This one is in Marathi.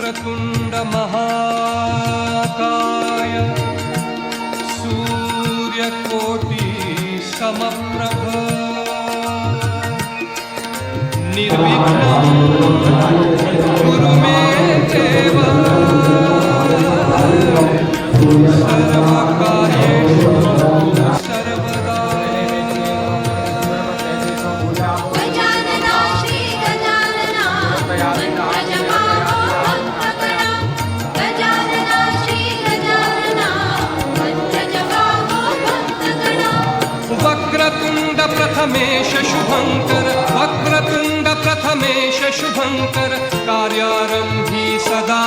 वक्रतुंड महाकाय सूर्यकोटि समप्रभ निर्विघ्नं कुरु मे देव सर्वकार्येषु सर्वदा। वक्रतुंड प्रथमेश शुभंकर वक्रतुंड प्रथमेश शुभंकर कार्यारंभी सदा